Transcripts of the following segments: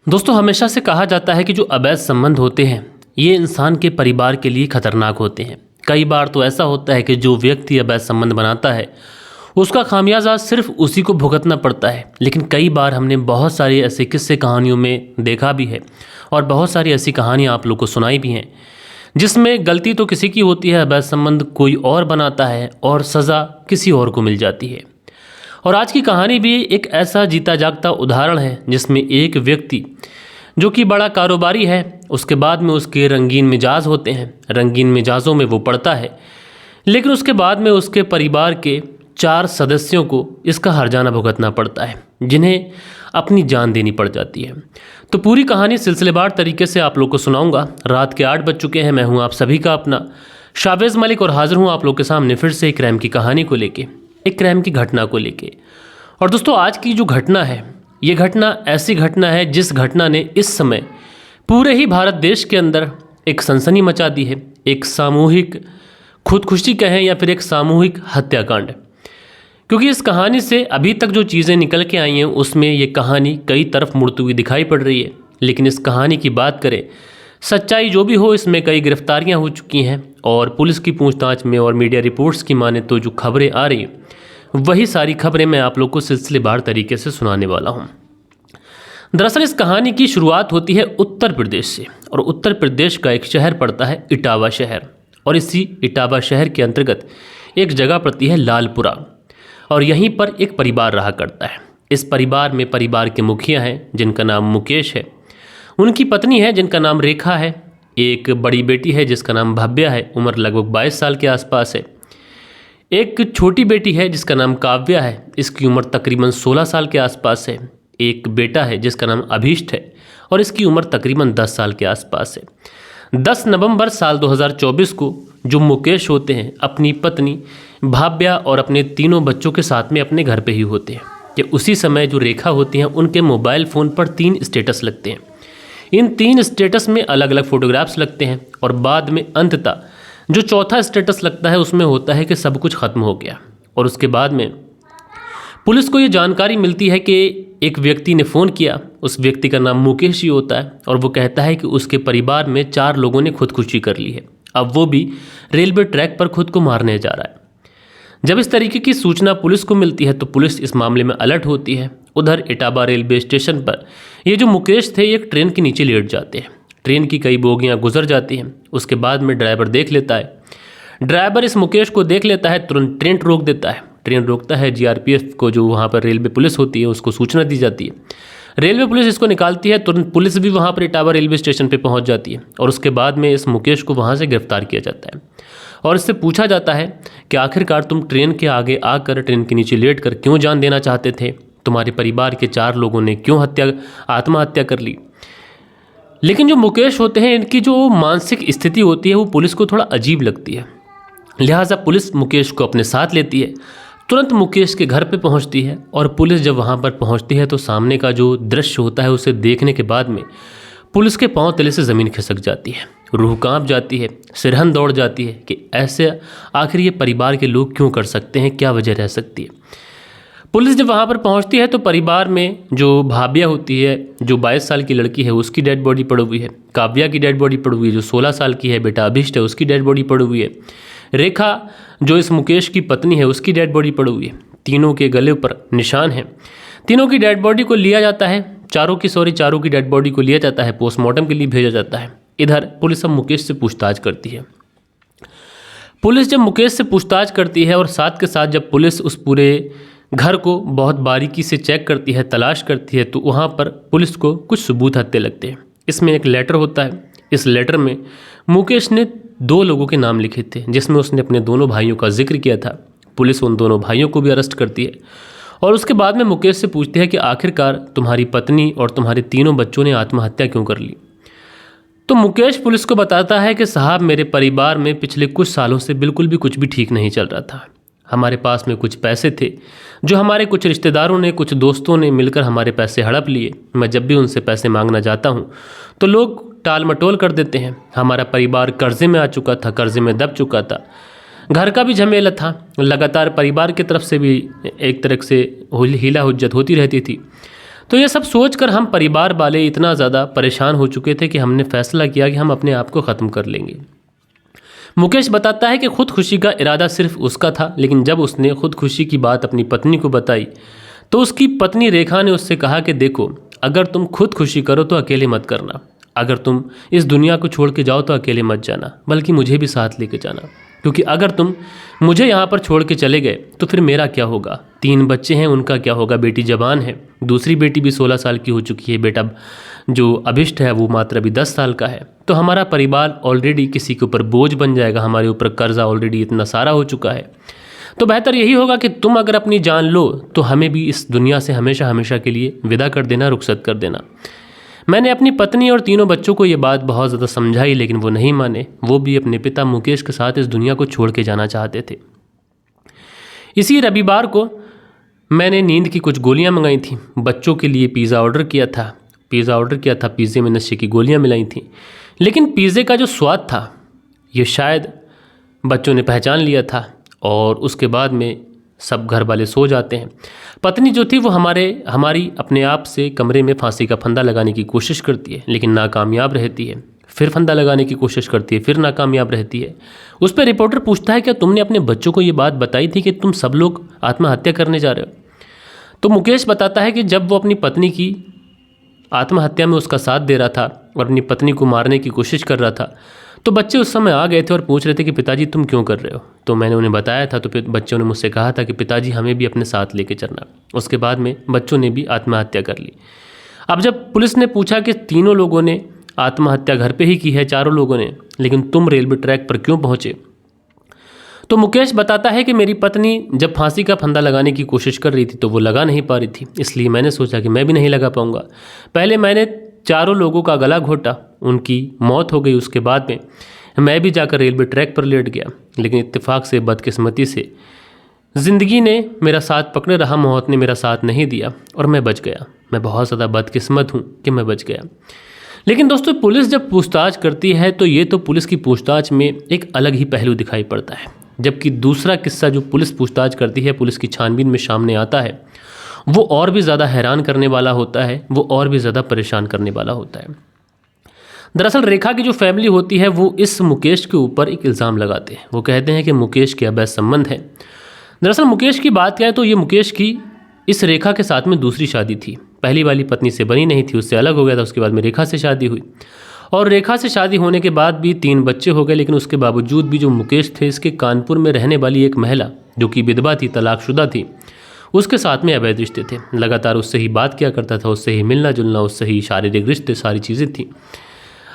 दोस्तों, हमेशा से कहा जाता है कि जो अवैध संबंध होते हैं ये इंसान के परिवार के लिए खतरनाक होते हैं। कई बार तो ऐसा होता है कि जो व्यक्ति अवैध संबंध बनाता है उसका खामियाजा सिर्फ उसी को भुगतना पड़ता है। लेकिन कई बार हमने बहुत सारी ऐसे किस्से कहानियों में देखा भी है और बहुत सारी ऐसी कहानियाँ आप लोग को सुनाई भी हैं जिसमें गलती तो किसी की होती है, अवैध संबंध कोई और बनाता है और सज़ा किसी और को मिल जाती है। और आज की कहानी भी एक ऐसा जीता जागता उदाहरण है जिसमें एक व्यक्ति जो कि बड़ा कारोबारी है, उसके बाद में उसके रंगीन मिजाज होते हैं, रंगीन मिजाजों में वो पड़ता है, लेकिन उसके बाद में उसके परिवार के 4 सदस्यों को इसका हर्जाना भुगतना पड़ता है, जिन्हें अपनी जान देनी पड़ जाती है। तो पूरी कहानी सिलसिलेवार तरीके से आप लोग को सुनाऊंगा। रात के 8 बज चुके हैं। मैं हूं आप सभी का अपना शावेज़ मलिक और हाजिर हूं आप लोग के सामने फिर से एक क्राइम की कहानी को लेके, एक क्राइम की घटना को लेके। और दोस्तों, आज की जो घटना है ये घटना ऐसी घटना है जिस घटना ने इस समय पूरे ही भारत देश के अंदर एक सनसनी मचा दी है। एक सामूहिक खुदकुशी कहें या फिर एक सामूहिक हत्याकांड, क्योंकि इस कहानी से अभी तक जो चीज़ें निकल के आई हैं उसमें ये कहानी कई तरफ मुड़ती हुई दिखाई पड़ रही है। लेकिन इस कहानी की बात करें, सच्चाई जो भी हो, इसमें कई गिरफ्तारियां हो चुकी हैं और पुलिस की पूछताछ में और मीडिया रिपोर्ट्स की माने तो जो खबरें आ रही हैं वही सारी खबरें मैं आप लोग को सिलसिलेवार तरीके से सुनाने वाला हूं। दरअसल इस कहानी की शुरुआत होती है उत्तर प्रदेश से, और उत्तर प्रदेश का एक शहर पड़ता है इटावा शहर, और इसी इटावा शहर के अंतर्गत एक जगह पड़ती है लालपुरा, और यहीं पर एक परिवार रहा करता है। इस परिवार में परिवार के मुखिया हैं जिनका नाम मुकेश है, उनकी पत्नी है जिनका नाम रेखा है, एक बड़ी बेटी है जिसका नाम भव्या है, उम्र लगभग 22 साल के आसपास है, एक छोटी बेटी है जिसका नाम काव्या है, इसकी उम्र तकरीबन 16 साल के आसपास है, एक बेटा है जिसका नाम अभीष्ट है और इसकी उम्र तकरीबन 10 साल के आसपास है। 10 नवंबर साल 2024 को जो मुकेश होते हैं अपनी पत्नी भाव्या और अपने तीनों बच्चों के साथ में अपने घर पे ही होते हैं कि उसी समय जो रेखा होती हैं उनके मोबाइल फ़ोन पर 3 स्टेटस लगते हैं। इन 3 स्टेटस में अलग अलग फ़ोटोग्राफ्स लगते हैं और बाद में अंततः जो चौथा स्टेटस लगता है उसमें होता है कि सब कुछ ख़त्म हो गया। और उसके बाद में पुलिस को ये जानकारी मिलती है कि एक व्यक्ति ने फ़ोन किया, उस व्यक्ति का नाम मुकेश ही होता है, और वो कहता है कि उसके परिवार में 4 लोगों ने खुदकुशी कर ली है, अब वो भी रेलवे ट्रैक पर खुद को मारने जा रहा है। जब इस तरीके की सूचना पुलिस को मिलती है तो पुलिस इस मामले में अलर्ट होती है। उधर इटावा रेलवे स्टेशन पर ये जो मुकेश थे एक ट्रेन के नीचे लेट जाते हैं। ट्रेन की कई बोगियां गुजर जाती हैं। उसके बाद में ड्राइवर देख लेता है, ड्राइवर इस मुकेश को देख लेता है, तुरंत ट्रेन रोक देता है। ट्रेन रोकता है, जीआरपीएफ को जो वहाँ पर रेलवे पुलिस होती है उसको सूचना दी जाती है। रेलवे पुलिस इसको निकालती है, तुरंत पुलिस भी वहाँ पर इटावा रेलवे स्टेशन पर पहुँच जाती है और उसके बाद में इस मुकेश को वहाँ से गिरफ्तार किया जाता है और इससे पूछा जाता है कि आखिरकार तुम ट्रेन के आगे आकर ट्रेन के नीचे लेट कर क्यों जान देना चाहते थे, तुम्हारे परिवार के 4 लोगों ने क्यों आत्महत्या कर ली। लेकिन जो मुकेश होते हैं इनकी जो मानसिक स्थिति होती है वो पुलिस को थोड़ा अजीब लगती है, लिहाजा पुलिस मुकेश को अपने साथ लेती है, तुरंत मुकेश के घर पे पहुंचती है। और पुलिस जब वहां पर पहुंचती है तो सामने का जो दृश्य होता है उसे देखने के बाद में पुलिस के पांव तले से ज़मीन खिसक जाती है, रूह कांप जाती है, सिरहन दौड़ जाती है कि ऐसे आखिर ये परिवार के लोग क्यों कर सकते हैं, क्या वजह रह सकती है। पुलिस जब वहाँ पर पहुँचती है तो परिवार में जो भाव्या होती है, जो 22 साल की लड़की है, उसकी डेड बॉडी पड़ी हुई है, काव्या की डेड बॉडी पड़ी हुई है, जो 16 साल की है, बेटा अभिष्ट है, उसकी डेड बॉडी पड़ी हुई है, रेखा जो इस मुकेश की पत्नी है उसकी डेड बॉडी पड़ी हुई है, तीनों के गले पर निशान है। तीनों की डेड बॉडी को लिया जाता है, चारों की डेड बॉडी को लिया जाता है, पोस्टमार्टम के लिए भेजा जाता है। इधर पुलिस अब मुकेश से पूछताछ करती है। पुलिस जब मुकेश से पूछताछ करती है और साथ के साथ जब पुलिस उस पूरे घर को बहुत बारीकी से चेक करती है, तलाश करती है, तो वहाँ पर पुलिस को कुछ सबूत हत्ते लगते हैं। इसमें एक लेटर होता है, इस लेटर में मुकेश ने 2 लोगों के नाम लिखे थे जिसमें उसने अपने दोनों भाइयों का जिक्र किया था। पुलिस उन दोनों भाइयों को भी अरेस्ट करती है और उसके बाद में मुकेश से पूछती है कि आखिरकार तुम्हारी पत्नी और तुम्हारे तीनों बच्चों ने आत्महत्या क्यों कर ली। तो मुकेश पुलिस को बताता है कि साहब, मेरे परिवार में पिछले कुछ सालों से बिल्कुल भी कुछ भी ठीक नहीं चल रहा था। हमारे पास में कुछ पैसे थे जो हमारे कुछ रिश्तेदारों ने, कुछ दोस्तों ने मिलकर हमारे पैसे हड़प लिए। मैं जब भी उनसे पैसे मांगना जाता हूँ तो लोग टाल मटोल कर देते हैं। हमारा परिवार कर्जे में आ चुका था, कर्जे में दब चुका था, घर का भी झमेला था, लगातार परिवार की तरफ से भी एक तरह से हीला हुज्जत होती रहती थी। तो ये सब सोचकर हम परिवार वाले इतना ज़्यादा परेशान हो चुके थे कि हमने फैसला किया कि हम अपने आप को ख़त्म कर लेंगे। मुकेश बताता है कि खुदकुशी का इरादा सिर्फ उसका था, लेकिन जब उसने खुदकुशी की बात अपनी पत्नी को बताई तो उसकी पत्नी रेखा ने उससे कहा कि देखो, अगर तुम खुदकुशी करो तो अकेले मत करना, अगर तुम इस दुनिया को छोड़ के जाओ तो अकेले मत जाना, बल्कि मुझे भी साथ लेके जाना, क्योंकि अगर तुम मुझे यहाँ पर छोड़ के चले गए तो फिर मेरा क्या होगा? 3 बच्चे हैं, उनका क्या होगा? बेटी जवान है, दूसरी बेटी भी 16 साल की हो चुकी है, बेटा जो अभिष्ट है वो मात्र अभी 10 साल का है। तो हमारा परिवार ऑलरेडी किसी के ऊपर बोझ बन जाएगा, हमारे ऊपर कर्जा ऑलरेडी इतना सारा हो चुका है। तो बेहतर यही होगा कि तुम अगर अपनी जान लो तो हमें भी इस दुनिया से हमेशा हमेशा के लिए विदा कर देना, रुखसत कर देना। मैंने अपनी पत्नी और तीनों बच्चों को ये बात बहुत ज़्यादा समझाई, लेकिन वो नहीं माने। वो भी अपने पिता मुकेश के साथ इस दुनिया को छोड़ के जाना चाहते थे। इसी रविवार को मैंने नींद की कुछ गोलियां मंगाई थी, बच्चों के लिए पिज़्ज़ा ऑर्डर किया था। पिज़्ज़े में नशे की गोलियां मिलाई थी, लेकिन पिज़्ज़े का जो स्वाद था ये शायद बच्चों ने पहचान लिया था और उसके बाद में सब घर वाले सो जाते हैं। पत्नी जो थी वो हमारी अपने आप से कमरे में फांसी का फंदा लगाने की कोशिश करती है, लेकिन नाकामयाब रहती है। फिर फंदा लगाने की कोशिश करती है, फिर नाकामयाब रहती है। उस पर रिपोर्टर पूछता है, क्या तुमने अपने बच्चों को ये बात बताई थी कि तुम सब लोग आत्महत्या करने जा रहे हो? तो मुकेश बताता है कि जब वो अपनी पत्नी की आत्महत्या में उसका साथ दे रहा था और अपनी पत्नी को मारने की कोशिश कर रहा था, तो बच्चे उस समय आ गए थे और पूछ रहे थे कि पिताजी तुम क्यों कर रहे हो? तो मैंने उन्हें बताया था, तो फिर बच्चों ने मुझसे कहा था कि पिताजी हमें भी अपने साथ लेके चलना। उसके बाद में बच्चों ने भी आत्महत्या कर ली। अब जब पुलिस ने पूछा कि तीनों लोगों ने आत्महत्या घर पे ही की है, चारों लोगों ने, लेकिन तुम रेलवे ट्रैक पर क्यों पहुँचे? तो मुकेश बताता है कि मेरी पत्नी जब फांसी का फंदा लगाने की कोशिश कर रही थी तो वो लगा नहीं पा रही थी, इसलिए मैंने सोचा कि मैं भी नहीं लगा पाऊँगा। पहले मैंने चारों लोगों का गला घोटा, उनकी मौत हो गई। उसके बाद में मैं भी जाकर रेलवे ट्रैक पर लेट गया, लेकिन इत्तेफाक से, बदकिस्मती से ज़िंदगी ने मेरा साथ पकड़े रहा, मौत ने मेरा साथ नहीं दिया और मैं बच गया। मैं बहुत ज़्यादा बदकिस्मत हूँ कि मैं बच गया। लेकिन दोस्तों, पुलिस जब पूछताछ करती है तो ये तो पुलिस की पूछताछ में एक अलग ही पहलू दिखाई पड़ता है, जबकि दूसरा किस्सा जो पुलिस पूछताछ करती है, पुलिस की छानबीन में सामने आता है, वो और भी ज़्यादा हैरान करने वाला होता है, वो और भी ज़्यादा परेशान करने वाला होता है। दरअसल रेखा की जो फैमिली होती है वो इस मुकेश के ऊपर एक इल्ज़ाम लगाते हैं। वो कहते हैं कि मुकेश के अवैध संबंध है। दरअसल मुकेश की बात करें तो ये मुकेश की इस रेखा के साथ में दूसरी शादी थी। पहली वाली पत्नी से बनी नहीं थी, उससे अलग हो गया था। उसके बाद में रेखा से शादी हुई और रेखा से शादी होने के बाद भी 3 बच्चे हो गए, लेकिन उसके बावजूद भी जो मुकेश थे, इसके कानपुर में रहने वाली एक महिला जो कि विधवा थी, तलाकशुदा थी, उसके साथ में अवैध रिश्ते थे। लगातार उससे ही बात किया करता था, उससे ही मिलना जुलना, उससे ही शारीरिक रिश्ते, सारी चीज़ें थी।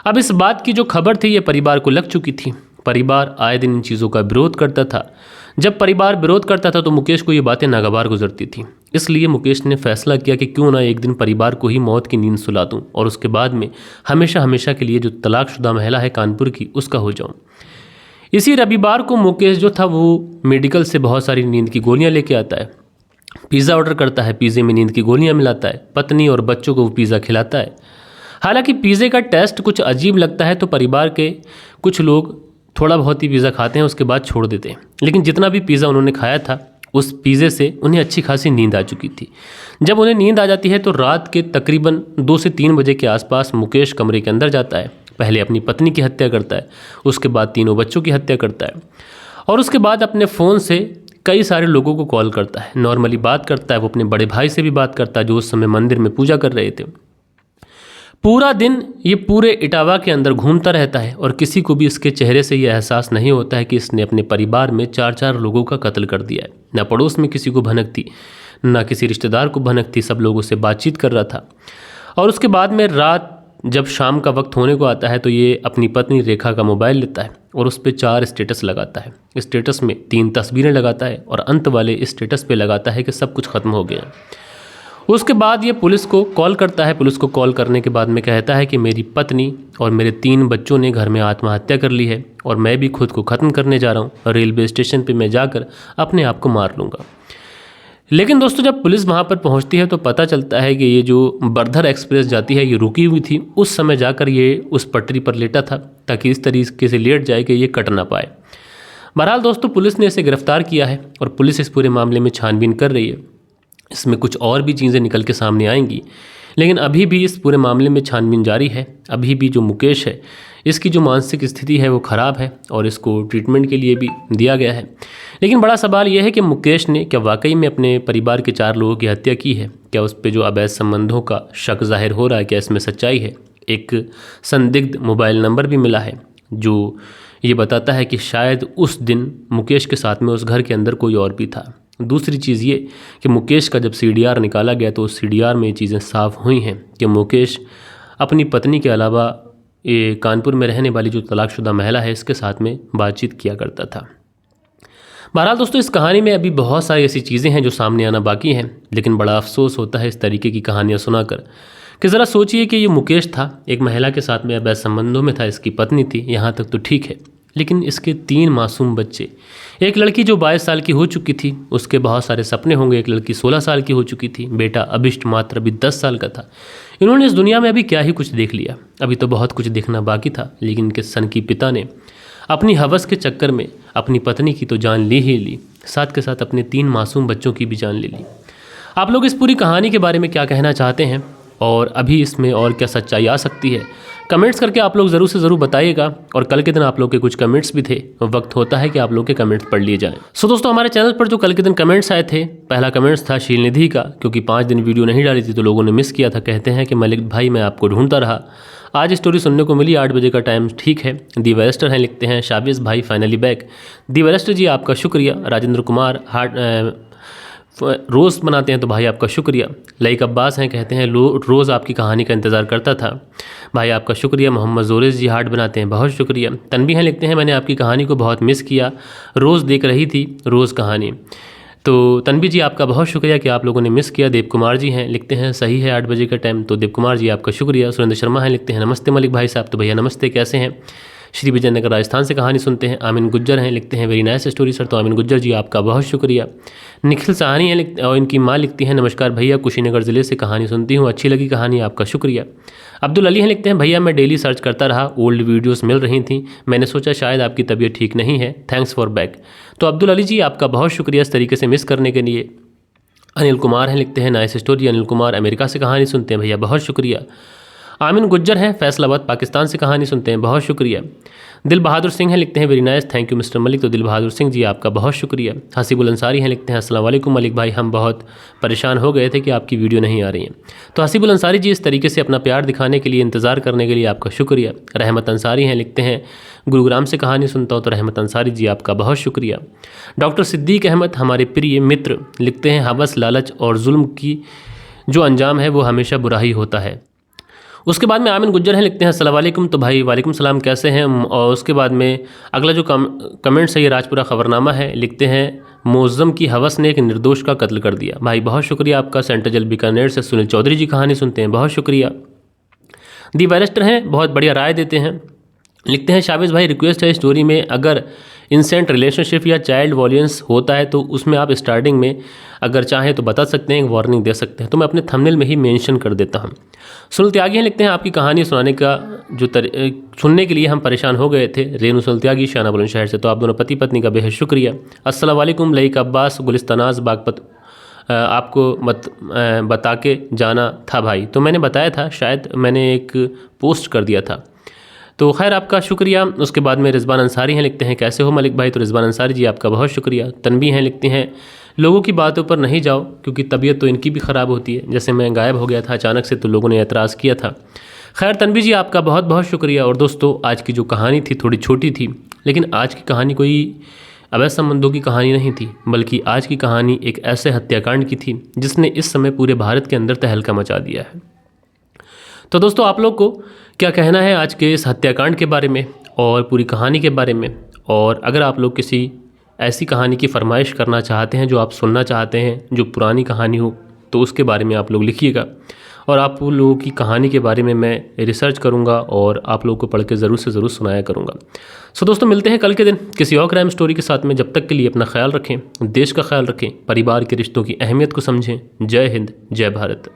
अब इस बात की जो खबर थी ये परिवार को लग चुकी थी। परिवार आए दिन इन चीज़ों का विरोध करता था। जब परिवार विरोध करता था तो मुकेश को ये बातें नागवार गुजरती थी। इसलिए मुकेश ने फैसला किया कि क्यों ना एक दिन परिवार को ही मौत की नींद सुला दूं और उसके बाद में हमेशा हमेशा के लिए जो तलाकशुदा महिला है कानपुर की, उसका हो जाऊं। इसी रविवार को मुकेश जो था वो मेडिकल से बहुत सारी नींद की गोलियां लेके आता है, पिज़्ज़ा ऑर्डर करता है, पिज़्ज़े में नींद की गोलियां मिलाता है, पत्नी और बच्चों को वो पिज़्ज़ा खिलाता है। हालांकि पिज़्ज़े का टेस्ट कुछ अजीब लगता है तो परिवार के कुछ लोग थोड़ा बहुत ही पिज़्ज़ा खाते हैं, उसके बाद छोड़ देते हैं। लेकिन जितना भी पिज़्ज़ा उन्होंने खाया था उस पिज़्ज़े से उन्हें अच्छी खासी नींद आ चुकी थी। जब उन्हें नींद आ जाती है तो रात के तकरीबन 2 से 3 बजे के आसपास मुकेश कमरे के अंदर जाता है। पहले अपनी पत्नी की हत्या करता है, उसके बाद तीनों बच्चों की हत्या करता है और उसके बाद अपने फ़ोन से कई सारे लोगों को कॉल करता है, नॉर्मली बात करता है। वो अपने बड़े भाई से भी बात करता है जो उस समय मंदिर में पूजा कर रहे थे। पूरा दिन ये पूरे इटावा के अंदर घूमता रहता है और किसी को भी इसके चेहरे से ये एहसास नहीं होता है कि इसने अपने परिवार में 4-4 लोगों का कत्ल कर दिया है। ना पड़ोस में किसी को भनक थी, ना किसी रिश्तेदार को भनक थी, सब लोगों से बातचीत कर रहा था। और उसके बाद में रात जब शाम का वक्त होने को आता है तो ये अपनी पत्नी रेखा का मोबाइल लेता है और उस पर 4 स्टेटस लगाता है। स्टेटस में 3 तस्वीरें लगाता है और अंत वाले स्टेटस पे लगाता है कि सब कुछ ख़त्म हो गया। उसके बाद ये पुलिस को कॉल करता है। पुलिस को कॉल करने के बाद में कहता है कि मेरी पत्नी और मेरे 3 बच्चों ने घर में आत्महत्या कर ली है और मैं भी खुद को ख़त्म करने जा रहा हूँ। रेलवे स्टेशन पे मैं जाकर अपने आप को मार लूँगा। लेकिन दोस्तों, जब पुलिस वहाँ पर पहुँचती है तो पता चलता है कि ये जो बर्धर एक्सप्रेस जाती है ये रुकी हुई थी। उस समय जाकर ये उस पटरी पर लेटा था ताकि इस तरीके से लेट जाए कि ये कट ना पाए। बहरहाल दोस्तों, पुलिस ने इसे गिरफ्तार किया है और पुलिस इस पूरे मामले में छानबीन कर रही है। इसमें कुछ और भी चीज़ें निकल के सामने आएंगी, लेकिन अभी भी इस पूरे मामले में छानबीन जारी है। अभी भी जो मुकेश है, इसकी जो मानसिक स्थिति है वो ख़राब है और इसको ट्रीटमेंट के लिए भी दिया गया है। लेकिन बड़ा सवाल यह है कि मुकेश ने क्या वाकई में अपने परिवार के 4 लोगों की हत्या की है? क्या उस पर जो अवैध संबंधों का शक जाहिर हो रहा है, क्या इसमें सच्चाई है? एक संदिग्ध मोबाइल नंबर भी मिला है जो ये बताता है कि शायद उस दिन मुकेश के साथ में उस घर के अंदर कोई और भी था। दूसरी चीज़ ये कि मुकेश का जब CDR निकाला गया तो उस CDR में ये चीज़ें साफ़ हुई हैं कि मुकेश अपनी पत्नी के अलावा ये कानपुर में रहने वाली जो तलाकशुदा महिला है इसके साथ में बातचीत किया करता था। बहरहाल दोस्तों, इस कहानी में अभी बहुत सारी ऐसी चीज़ें हैं जो सामने आना बाकी हैं, लेकिन बड़ा अफसोस होता है इस तरीके की कहानियाँ सुनाकर कि ज़रा सोचिए कि ये मुकेश था, एक महिला के साथ में अवैध संबंधों में था, इसकी पत्नी थी, यहाँ तक तो ठीक है, लेकिन इसके 3 मासूम बच्चे, एक लड़की जो 22 साल की हो चुकी थी, उसके बहुत सारे सपने होंगे, एक लड़की 16 साल की हो चुकी थी, बेटा अभिष्ट मात्र अभी 10 साल का था। इन्होंने इस दुनिया में अभी क्या ही कुछ देख लिया, अभी तो बहुत कुछ देखना बाकी था। लेकिन इनके सन की पिता ने अपनी हवस के चक्कर में अपनी पत्नी की तो जान ली ही ली, साथ के साथ अपने 3 मासूम बच्चों की भी जान ले ली। आप लोग इस पूरी कहानी के बारे में क्या कहना चाहते हैं और अभी इसमें और क्या सच्चाई आ सकती है, कमेंट्स करके आप लोग ज़रूर से ज़रूर बताइएगा। और कल के दिन आप लोग के कुछ कमेंट्स भी थे, वक्त होता है कि आप लोग के कमेंट्स पढ़ लिए जाएं। सो दोस्तों, हमारे चैनल पर जो कल के दिन कमेंट्स आए थे, पहला कमेंट्स था शीलनिधि का, क्योंकि 5 दिन वीडियो नहीं डाली थी तो लोगों ने मिस किया था। कहते हैं कि मलिक भाई मैं आपको ढूंढता रहा, आज स्टोरी सुनने को मिली, 8 बजे का टाइम ठीक है। दी वेरेस्टर हैं, लिखते हैं शाबिज भाई फाइनली बैक। दी वेरेस्टर जी आपका शुक्रिया। राजेंद्र कुमार रोज़ बनाते हैं तो भाई आपका शुक्रिया। लाइक अब्बास हैं, कहते हैं रोज़ आपकी कहानी का इंतज़ार करता था, भाई आपका शुक्रिया। मोहम्मद जोरेस जी हार्ट बनाते हैं, बहुत शुक्रिया। तनवी हैं, लिखते हैं मैंने आपकी कहानी को बहुत मिस किया, रोज़ देख रही थी रोज़ कहानी। तो तनवी जी आपका बहुत शुक्रिया कि आप लोगों ने मिस किया। देव कुमार जी हैं, लिखते हैं सही है 8 बजे का टाइम, तो देव कुमार जी आपका शुक्रिया। सुरेंद्र शर्मा हैं, लिखते हैं नमस्ते मलिक भाई साहब, तो भैया नमस्ते, कैसे हैं? श्री विजयनगर राजस्थान से कहानी सुनते हैं। आमिन गुज्जर हैं, लिखते हैं वेरी नाइस स्टोरी सर, तो आमिन गुज्जर जी आपका बहुत शुक्रिया। निखिल साहनी हैं और इनकी माँ लिखती हैं नमस्कार भैया, कुशीनगर ज़िले से कहानी सुनती हूँ, अच्छी लगी कहानी, आपका शुक्रिया। अब्दुल अली हैं, लिखते हैं भैया मैं डेली सर्च करता रहा, ओल्ड वीडियोस मिल रही थी, मैंने सोचा शायद आपकी तबीयत ठीक नहीं है, थैंक्स फॉर बैक। तो अब्दुल अली जी आपका बहुत शुक्रिया इस तरीके से मिस करने के लिए। अनिल कुमार हैं, लिखते हैं nice story. Anil Kumar America से कहानी सुनते हैं, भैया बहुत शुक्रिया। आमिन गुज्जर हैं, फैसलाबाद पाकिस्तान से कहानी सुनते हैं, बहुत शुक्रिया। दिल बहादुर सिंह हैं, लिखते हैं very nice, thank you mister Malik, तो दिल बहादुर सिंह जी आपका बहुत शुक्रिया। हसीबुल अंसारी हैं, लिखते हैं अस्सलाम वालेकुम मलिक भाई, हम बहुत परेशान हो गए थे कि आपकी वीडियो नहीं आ रही है। तो हसीबुल अंसारी जी इस तरीके से अपना प्यार दिखाने के लिए, इंतज़ार करने के लिए आपका शुक्रिया। रहमत अंसारी हैं, लिखते हैं गुरुग्राम से कहानी सुनता हूँ, तो रहमत अंसारी जी आपका बहुत शुक्रिया। डॉक्टर सिद्दीक अहमद हमारे प्रिय मित्र, लिखते हैं हवस लालच और जुल्म की जो अंजाम है वो हमेशा बुरा ही होता है। उसके बाद में आमिन गुज्जर हैं, लिखते हैं अस्सलाम वालेकुम, तो भाई वालेकुम सलाम, कैसे हैं? और उसके बाद में अगला जो कमेंट्स है ये राजपुरा खबरनामा है, लिखते हैं मोज़म की हवस ने एक निर्दोष का कत्ल कर दिया, भाई बहुत शुक्रिया आपका। सेंटर जल बीकानेर से सुनील चौधरी जी कहानी सुनते हैं, बहुत शुक्रिया। दी वेरेस्टर हैं, बहुत बढ़िया राय देते हैं, लिखते हैं शाबिज भाई रिक्वेस्ट है स्टोरी में अगर इंसेंट रिलेशनशिप या चाइल्ड वॉयलेंस होता है तो उसमें आप स्टार्टिंग में अगर चाहें तो बता सकते हैं, वार्निंग दे सकते हैं, तो मैं अपने थंबनेल में ही मेंशन कर देता हूं। सुनील त्यागी हैं, लिखते हैं आपकी कहानी सुनाने का जो सुनने के लिए हम परेशान हो गए थे। रेणु सुनील त्यागी शाना बुलंदशहर से, तो आप दोनों पति पत्नी का बेहद शुक्रिया। अस्सलाम वालेकुम लईक अब्बास गुलिस्तानाज बागपत, आपको बता के जाना था भाई, तो मैंने बताया था, शायद मैंने एक पोस्ट कर दिया था, तो खैर आपका शुक्रिया। उसके बाद में रिजवान अंसारी हैं, लिखते हैं कैसे हो मलिक भाई, तो रिजवान अंसारी जी आपका बहुत शुक्रिया। तनवी हैं, लिखते हैं लोगों की बातों पर नहीं जाओ क्योंकि तबीयत तो इनकी भी ख़राब होती है, जैसे मैं गायब हो गया था अचानक से तो लोगों ने एतराज़ किया था। खैर तनवी जी आपका बहुत बहुत शुक्रिया। और दोस्तों आज की जो कहानी थी थोड़ी छोटी थी, लेकिन आज की कहानी कोई अवैध संबंधों की कहानी नहीं थी, बल्कि आज की कहानी एक ऐसे हत्याकांड की थी जिसने इस समय पूरे भारत के अंदर तहलका मचा दिया है। तो दोस्तों आप लोग को क्या कहना है आज के इस हत्याकांड के बारे में और पूरी कहानी के बारे में? और अगर आप लोग किसी ऐसी कहानी की फरमाइश करना चाहते हैं जो आप सुनना चाहते हैं, जो पुरानी कहानी हो, तो उसके बारे में आप लोग लिखिएगा और आप लोगों की कहानी के बारे में मैं रिसर्च करूंगा और आप लोगों को पढ़ के ज़रूर से ज़रूर सुनाया करूंगा। सो दोस्तों मिलते हैं कल के दिन किसी और क्राइम स्टोरी के साथ में। जब तक के लिए अपना ख्याल रखें, देश का ख्याल रखें, परिवार के रिश्तों की अहमियत को समझें। जय हिंद, जय भारत।